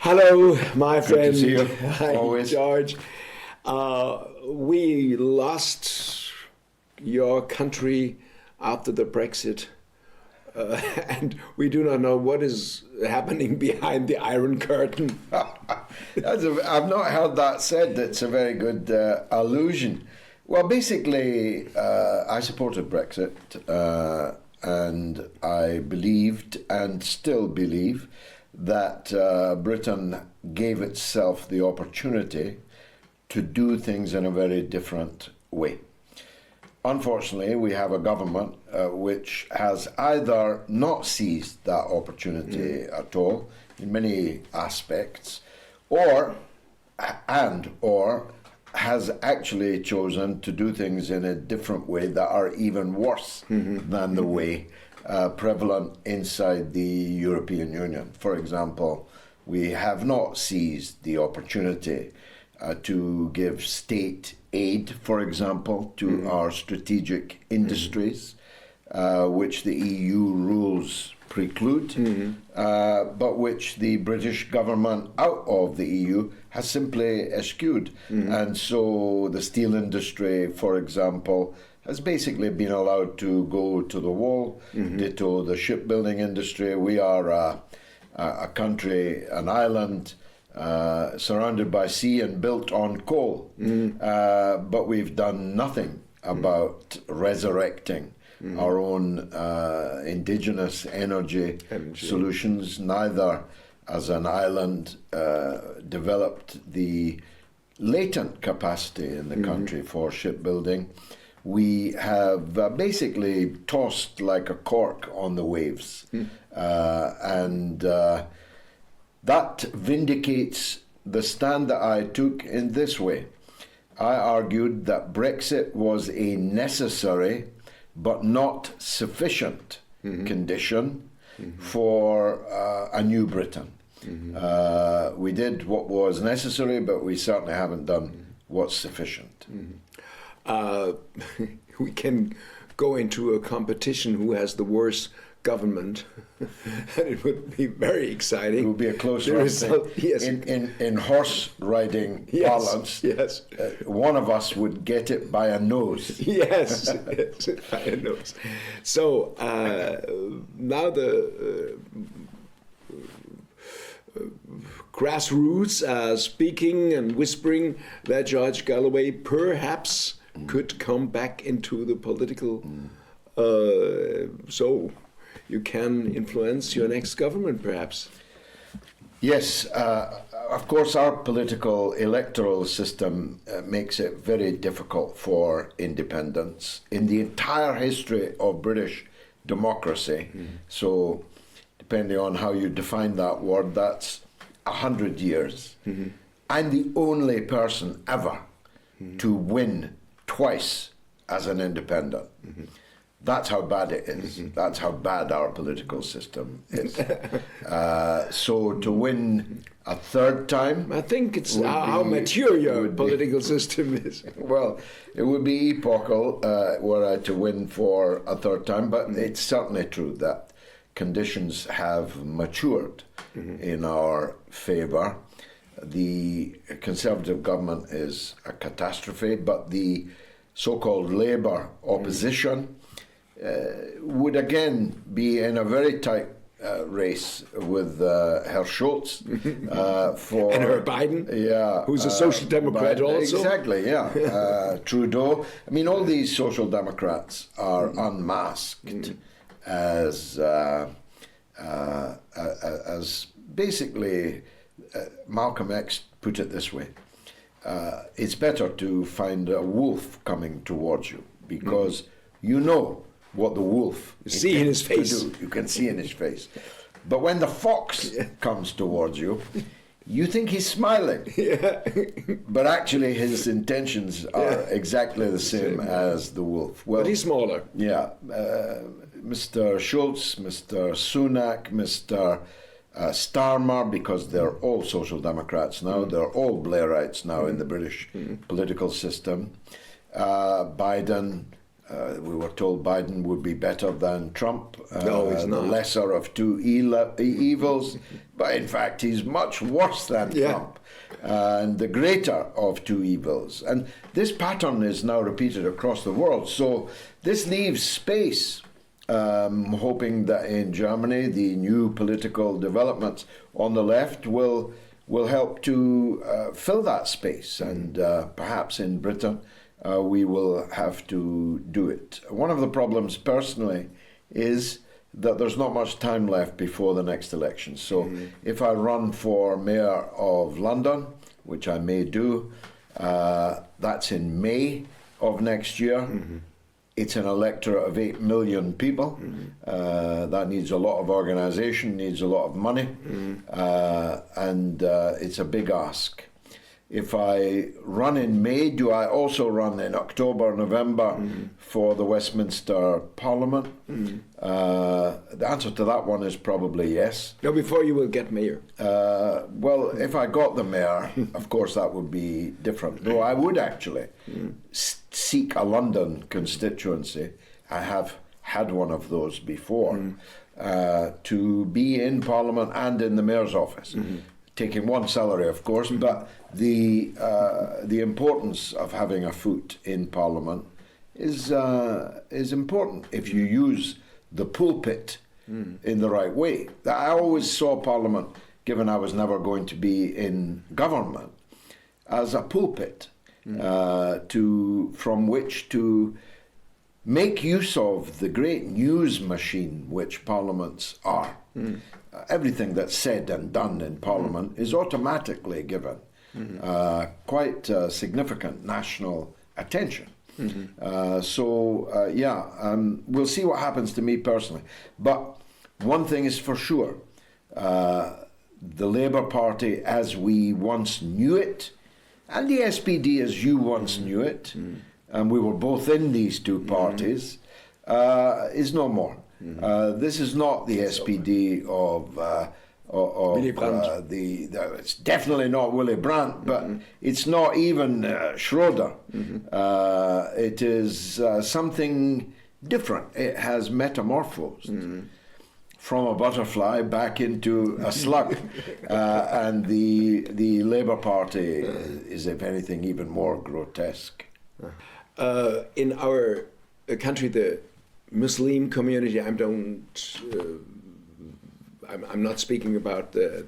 Hello, my friend. Good to see you. Hi, Always. George. We lost your country after the Brexit, and we do not know what is happening behind the Iron Curtain. I've not heard that said. That's a very good allusion. Well, basically, I supported Brexit, and I believed and still believe that Britain gave itself the opportunity to do things in a very different way. Unfortunately, we have a government which has either not seized that opportunity at all in many aspects, or has actually chosen to do things in a different way that are even worse than the way prevalent inside the European Union. For example, we have not seized the opportunity to give state aid, for example, to our strategic industries, which the EU rules preclude, but which the British government out of the EU has simply eschewed. And so the steel industry, for example, has basically been allowed to go to the wall. Ditto the shipbuilding industry. We are a country, an island, surrounded by sea and built on coal. But we've done nothing about resurrecting our own indigenous energy solutions, neither as an island developed the latent capacity in the country for shipbuilding. We have basically tossed like a cork on the waves. And that vindicates the stand that I took in this way. I argued that Brexit was a necessary but not sufficient condition for a new Britain. We did what was necessary, but we certainly haven't done what's sufficient. We can go into a competition who has the worst government, and it would be very exciting. It would be a close race. Yes. In horse riding parlance, yes. One of us would get it by a nose. Yes, yes, by a nose. So now the grassroots are speaking and whispering that George Galloway perhaps could come back into the political, so you can influence your next government, perhaps. Yes, of course, our political electoral system makes it very difficult for independents in the entire history of British democracy. So, depending on how you define that word, that's 100 years. I'm the only person ever to win twice as an independent. That's how bad it is. That's how bad our political system is. So to win a third time, I think it's how mature your political system is. Well, it would be epochal were I to win for a third time, but it's certainly true that conditions have matured in our favour. The Conservative government is a catastrophe, but the so-called Labour opposition would again be in a very tight race with Herr Schultz for and Herr Biden, who's a social democrat Biden, also. Exactly, yeah. Trudeau. I mean, all these social democrats are unmasked as basically Malcolm X put it this way. It's better to find a wolf coming towards you because you know what the wolf see in his face. You can see in his face. But when the fox comes towards you, you think he's smiling. But actually his intentions are exactly the same as the wolf. Well, but he's smaller. Yeah. Mr. Schultz, Mr. Sunak, Mr. Starmer, because they're all social democrats now, they're all Blairites now in the British political system. Biden, We were told Biden would be better than Trump, No, he's the not. lesser of two evils, but in fact he's much worse than Trump, and the greater of two evils. And this pattern is now repeated across the world. So this leaves space, hoping that in Germany the new political developments on the left will help to fill that space, and perhaps in Britain we will have to do it. One of the problems personally is that there's not much time left before the next election. So if I run for Mayor of London, which I may do, that's in May of next year. It's an electorate of 8 million people. That needs a lot of organisation, needs a lot of money, and it's a big ask. If I run in May, do I also run in October, November for the Westminster Parliament? The answer to that one is probably yes. No, before you will get mayor. Well, if I got the mayor, of course that would be different. No, I would actually seek a London constituency. I have had one of those before, to be in Parliament and in the mayor's office. Taking one salary, of course, but the importance of having a foot in Parliament is important if you use the pulpit in the right way. I always saw Parliament, given I was never going to be in government, as a pulpit from which to make use of the great news machine which parliaments are. Everything that's said and done in Parliament is automatically given quite significant national attention. We'll see what happens to me personally. But one thing is for sure, the Labour Party as we once knew it, and the SPD as you once knew it, and we were both in these two parties, is no more. This is not the SPD of Willy Brandt. It's definitely not Willy Brandt, but it's not even Schroeder. It is something different. It has metamorphosed from a butterfly back into a slug, and the Labour Party is, if anything, even more grotesque. In our country, the Muslim community, I'm not speaking about the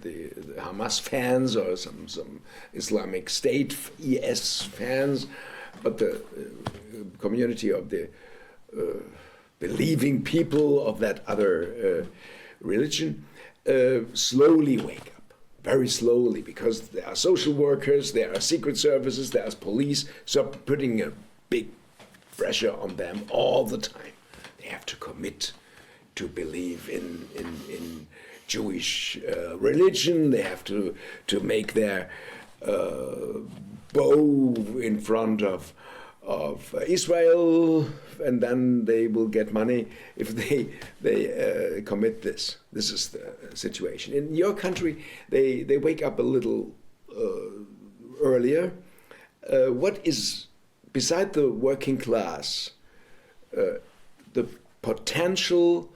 Hamas fans or some Islamic State IS fans, but the community of the believing people of that other religion slowly wake up, very slowly, because there are social workers, there are secret services, there are police, so putting a big pressure on them all the time. They have to commit to believe in Jewish religion. They have to make their bow in front of Israel, and then they will get money if they commit this. This is the situation. In your country, they wake up a little earlier. What is, beside the working class, the potential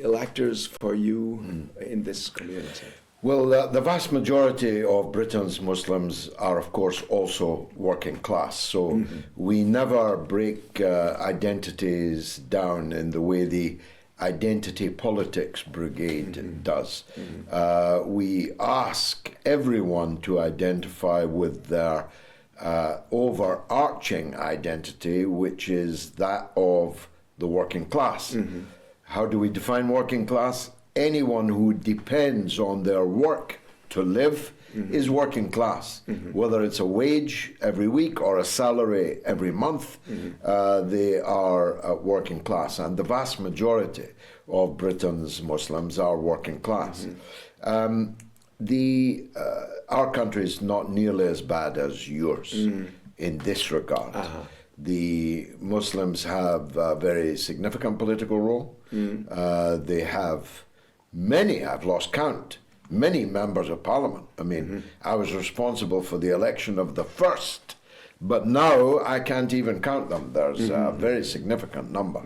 electors for you in this community? Well, the vast majority of Britain's Muslims are, of course, also working class. So we never break identities down in the way the Identity Politics Brigade does. We ask everyone to identify with their overarching identity, which is that of the working class. How do we define working class? Anyone who depends on their work to live is working class. Whether it's a wage every week or a salary every month, they are working class. And the vast majority of Britain's Muslims are working class. Our country is not nearly as bad as yours in this regard. The Muslims have a very significant political role. They have many, I've lost count, many members of parliament. I mean, I was responsible for the election of the first But now I can't even count them. There's a very significant number.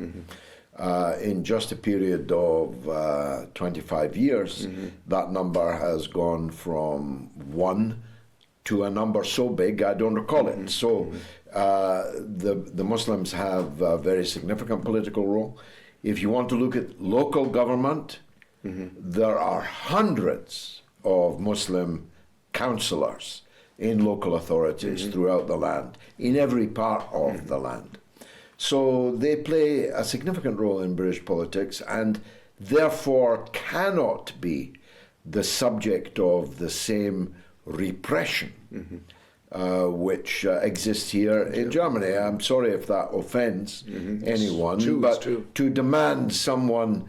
In just a period of 25 years, that number has gone from 1 to a number so big I don't recall it. So the Muslims have a very significant political role. If you want to look at local government, there are hundreds of Muslim councillors in local authorities throughout the land, in every part of the land. So they play a significant role in British politics and therefore cannot be the subject of the same repression which exists here in Germany. I'm sorry if that offends anyone, but to demand someone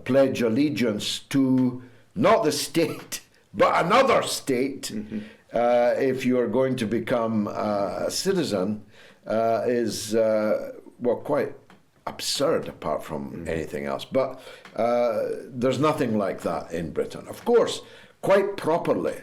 pledge allegiance to not the state, but another state, if you're going to become a citizen, is, well, quite absurd apart from anything else. But there's nothing like that in Britain. Of course, quite properly,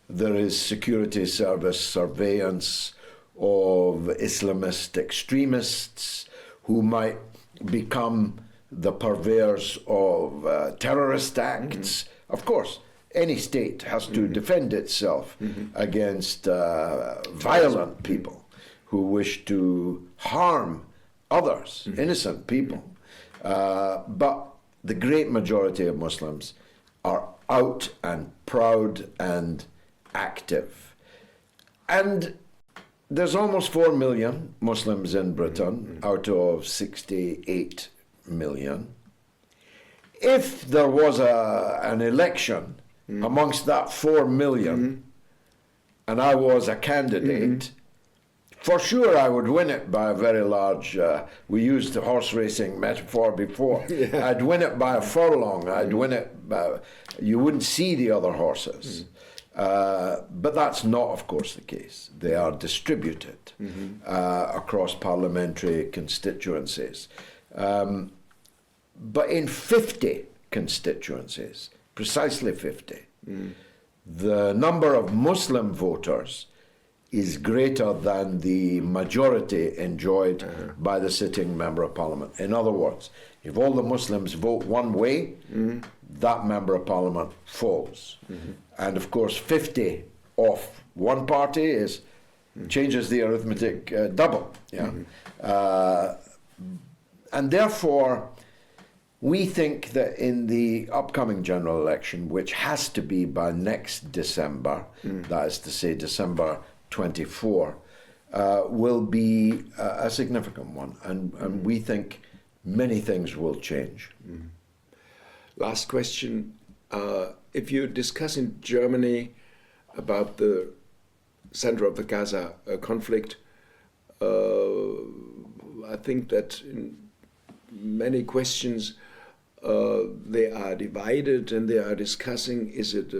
there is security service surveillance of Islamist extremists who might become the purveyors of terrorist acts. Of course, any state has to defend itself against violent people who wish to harm others, innocent people. But the great majority of Muslims are out and proud and active. And there's almost 4 million Muslims in Britain out of 68 million. If there was an election amongst that 4 million and I was a candidate, for sure I would win it by a very large, we used the horse racing metaphor before, I'd win it by a furlong, I'd win it by, you wouldn't see the other horses. But that's not, of course, the case. They are distributed across parliamentary constituencies. But in 50 constituencies, precisely 50, the number of Muslim voters is greater than the majority enjoyed by the sitting Member of Parliament. In other words, if all the Muslims vote one way, that Member of Parliament falls. And of course, 50 off one party changes the arithmetic double. And therefore, we think that in the upcoming general election, which has to be by next December, that is to say December 24, will be a significant one. And we think many things will change. Last question. If you discuss in Germany about the center of the Gaza conflict, I think that in many questions they are divided and they are discussing, is it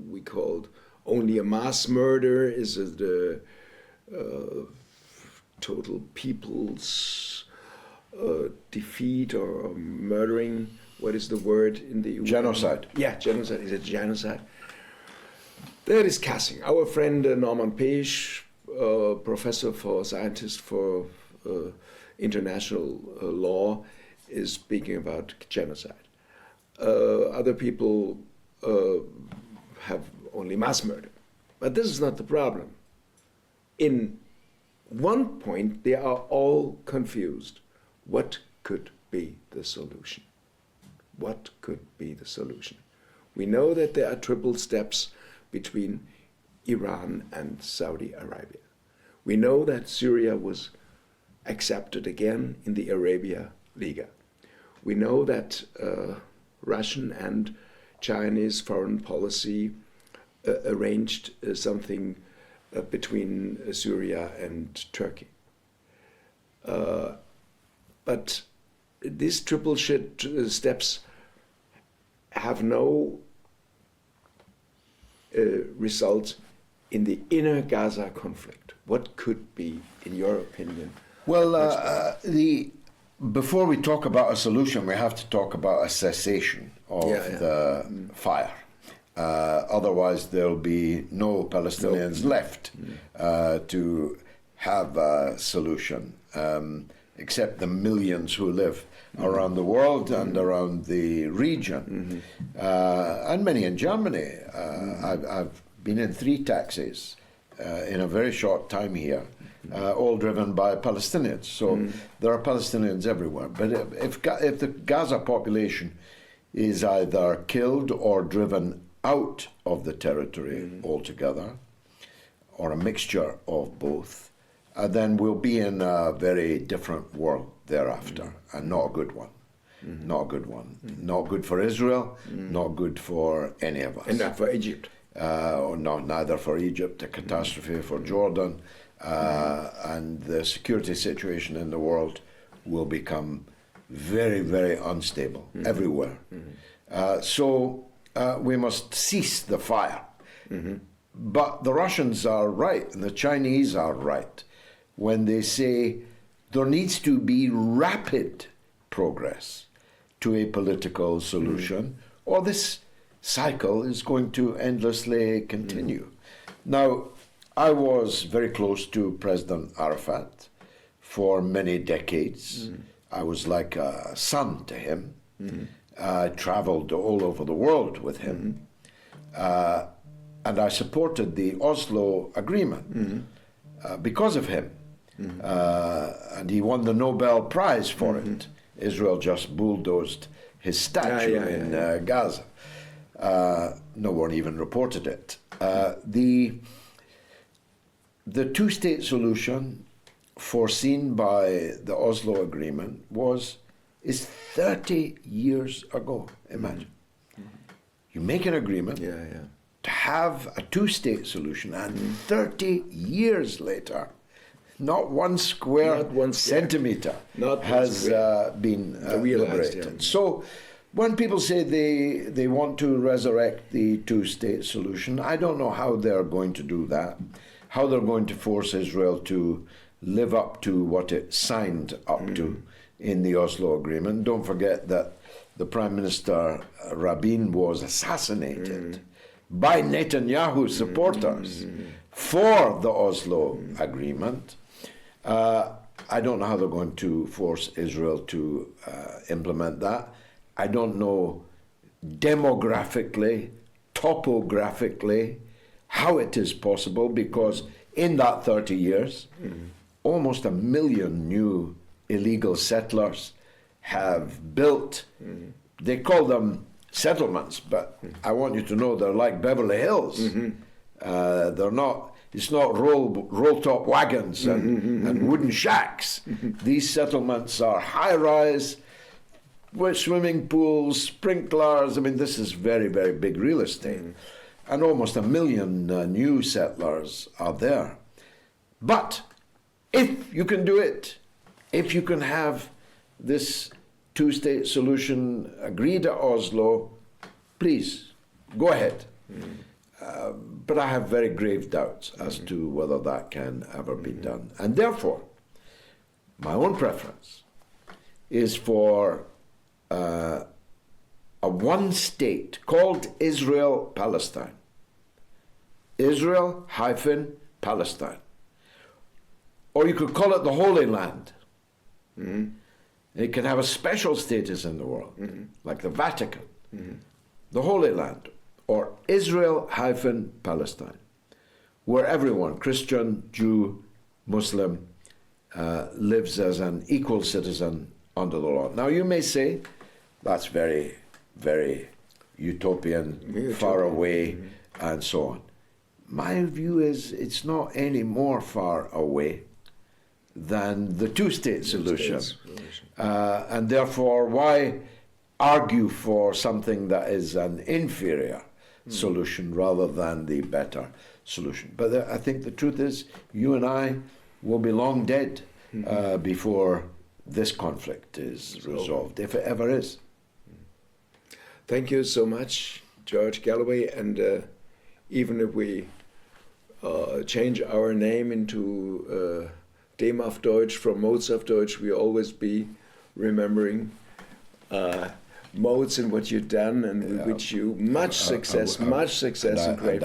we called only a mass murder? Is it total people's defeat or murdering? What is the word in the genocide? Yeah, genocide. Is it genocide? They're discussing. Our friend Norman Page, professor for scientist for international law, is speaking about genocide. Other people have only mass murder. But this is not the problem. In one point, they are all confused. What could be the solution? What could be the solution? We know that there are triple steps between Iran and Saudi Arabia. We know that Syria was accepted again in the Arabia Liga. We know that Russian and Chinese foreign policy arranged something between Syria and Turkey. But these triple steps have no result in the inner Gaza conflict. What could be, in your opinion? Well, before we talk about a solution, we have to talk about a cessation of the fire. Otherwise, there'll be no Palestinians left to have a solution, except the millions who live around the world and around the region, and many in Germany. I've been in 3 taxis in a very short time here, all driven by Palestinians. So there are Palestinians everywhere. But if the Gaza population is either killed or driven out of the territory altogether, or a mixture of both, then we'll be in a very different world thereafter, and not a good one. Not a good one. Not good for Israel, not good for any of us. And not for Egypt. No, neither for Egypt, a catastrophe for Jordan, and the security situation in the world will become very, very unstable everywhere. So we must cease the fire. But the Russians are right, and the Chinese are right, when they say there needs to be rapid progress to a political solution, or this cycle is going to endlessly continue. Now, I was very close to President Arafat for many decades. I was like a son to him. I traveled all over the world with him. And I supported the Oslo Agreement because of him. And he won the Nobel Prize for it. Israel just bulldozed his statue in Gaza. No one even reported it. The two-state solution foreseen by the Oslo Agreement is 30 years ago. Imagine. You make an agreement to have a two-state solution, and 30 years later, not one square centimeter has been liberated. So when people say they want to resurrect the two-state solution, I don't know how they're going to do that, how they're going to force Israel to live up to what it signed up to in the Oslo Agreement. Don't forget that the Prime Minister Rabin was assassinated by Netanyahu supporters for the Oslo Agreement. I don't know how they're going to force Israel to implement that. I don't know demographically, topographically, how it is possible, because in that 30 years, almost 1 million new illegal settlers have built, they call them settlements, but I want you to know they're like Beverly Hills. They're not, it's not roll-top wagons and wooden shacks. These settlements are high-rise, with swimming pools, sprinklers. I mean, this is very, very big real estate. And almost 1 million new settlers are there. But if you can do it, if you can have this two-state solution agreed at Oslo, please, go ahead. But I have very grave doubts as to whether that can ever be done. And therefore, my own preference is for a one state called IsraelPalestine. Israel-Palestine. Or you could call it the Holy Land. It can have a special status in the world, like the Vatican, the Holy Land, or Israel-Palestine, where everyone, Christian, Jew, Muslim, lives as an equal citizen under the law. Now, you may say, that's very, very utopian, far away, and so on. My view is it's not any more far away than the two-state solution. And therefore, why argue for something that is an inferior solution rather than the better solution? But I think the truth is, you and I will be long dead before this conflict is resolved, if it ever is. Thank you so much, George Galloway. And even if we change our name into Dem auf Deutsch from Modes auf Deutsch, we always be remembering modes and what you've done, and with which you much success and great.